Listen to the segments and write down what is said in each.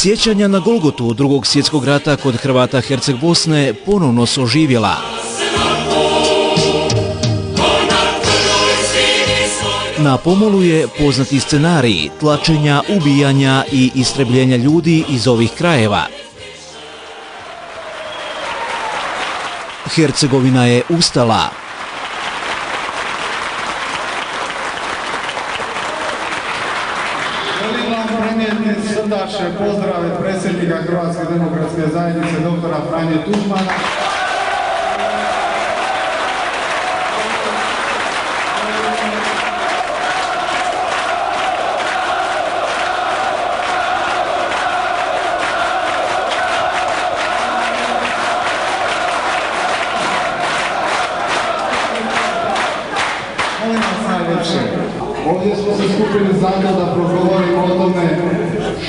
Sjećanja na Golgotu Drugog svjetskog rata kod Hrvata Herceg Bosne ponovno su oživjela. Na pomolu je poznati scenarij tlačenja, ubijanja i istrebljenja ljudi iz ovih krajeva. Hercegovina je ustala. Želim vam prenijeti srdačne pozdrave predsjednika Hrvatske demokratske zajednice doktora Franje Tuđmana. Ovdje smo se skupili zato da progovorimo o tome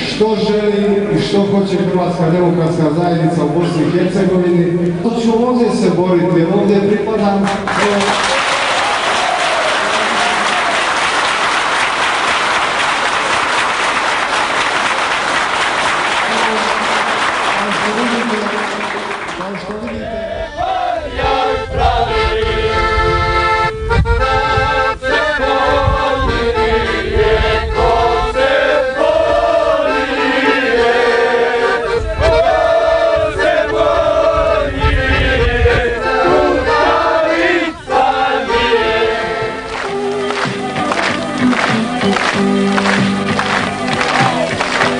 što želi i što hoće Hrvatska demokratska zajednica u Bosni i Hercegovini. To ću ovdje se boriti, ovdje pripadam.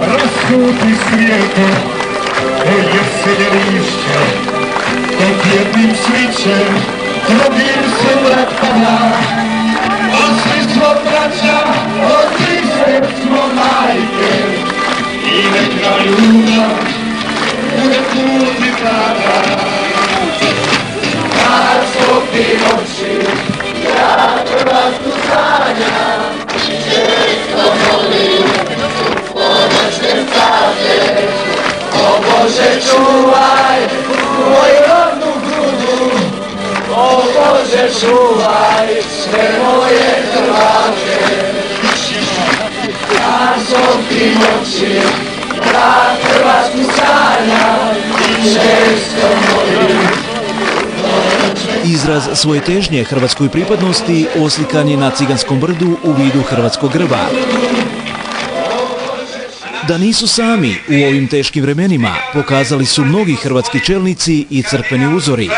Raskuti svijetu, o jesenje lišće, pod jednim svićem, drugim se vrtala. Ošli smo braća, ošli smo majke, i neka ljubav bude puti tada. Kad skupi noći, ja Hrvatsku sanjam, često molim, pomoćne state. O Bože, čuvaj moju rodnu grudu, o Bože, čuvaj sve moje Hrvate. Ja sam ti noći, ja Hrvatsku sanjam, često molim. Izraz svoje težnje hrvatskoj pripadnosti oslikan je na Ciganskom brdu u vidu hrvatskog grba. Da nisu sami u ovim teškim vremenima pokazali su mnogi hrvatski čelnici i crkveni uzori.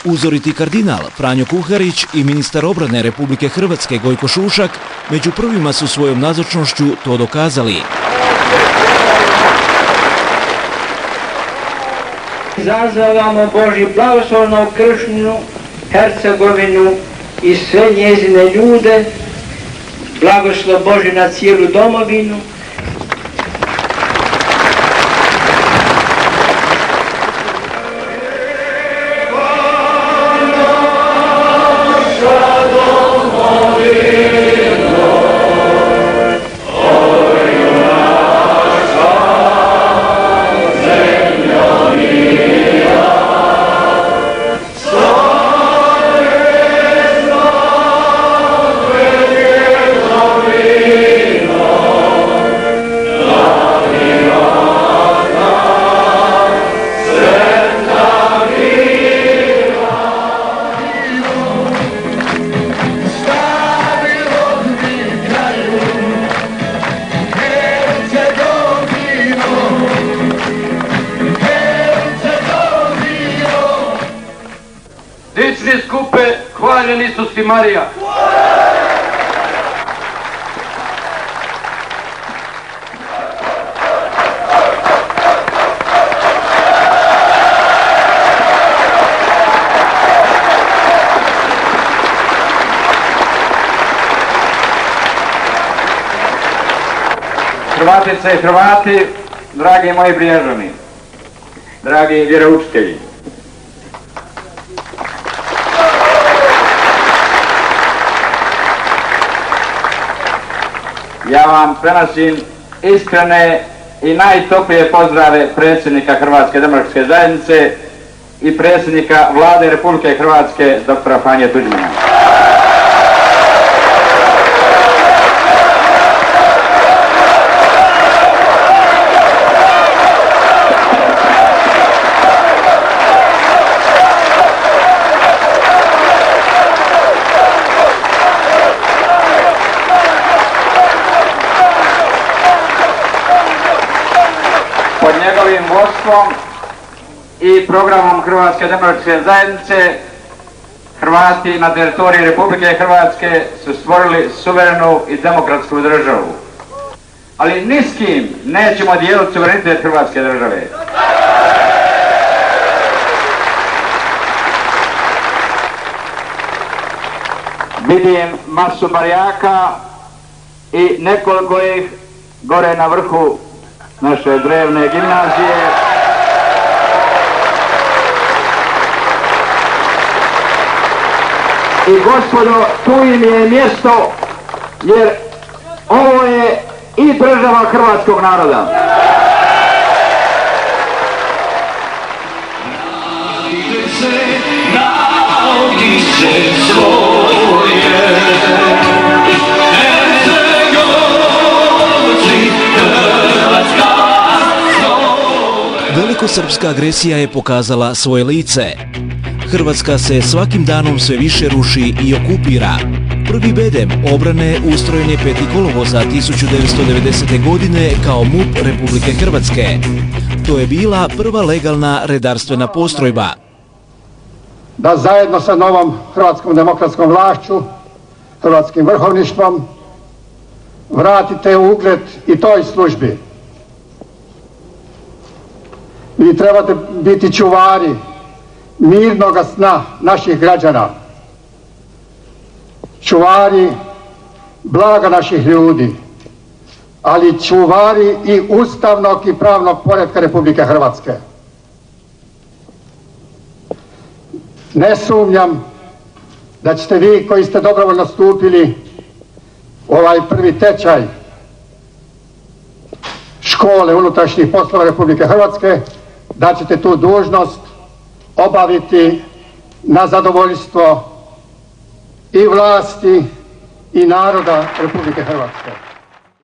Uzoriti kardinal Franjo Kuharić i ministar obrane Republike Hrvatske Gojko Šušak među prvima su svojom nazočnošću to dokazali. Zazivamo Božji blagoslov na kršnju Hercegovinu i sve njezine ljude, blagoslov Božji na cijelu domovinu. Dični skupe, hvaljen Isus i Marija. Hrvatice i Hrvati, dragi moji Brježani, dragi vjeroučitelji, ja vam prenosim iskrene i najtoplije pozdrave predsjednika Hrvatske demokratske zajednice i predsjednika Vlade Republike Hrvatske doktora Franje Tuđmana. vodstvom i programom Hrvatske demokratske zajednice Hrvati na teritoriji Republike Hrvatske su stvorili suverenu i demokratsku državu. Ali ni s kim nećemo dijeliti suverenitet Hrvatske države. Vidim masu barjaka i nekoliko ih gore na vrhu naše drevne gimnazije. I gospodo, tu im je mjesto, jer ovo je i država hrvatskog naroda. Velikosrpska agresija je pokazala svoje lice. Hrvatska se svakim danom sve više ruši i okupira. Prvi bedem obrane ustrojen je 5. kolovoza 1990. godine kao MUP Republike Hrvatske. To je bila prva legalna redarstvena postrojba. Da zajedno sa novom hrvatskom demokratskom vlašću, hrvatskim vrhovništvom, vratite ugled i toj službi. Vi trebate biti čuvari mirnog sna naših građana, čuvari blaga naših ljudi, ali čuvari i ustavnog i pravnog poretka Republike Hrvatske. Ne sumnjam da ćete vi koji ste dobrovoljno stupili u ovaj prvi tečaj škole unutrašnjih poslova Republike Hrvatske, da ćete tu dužnost obaviti na zadovoljstvo i vlasti i naroda Republike Hrvatske.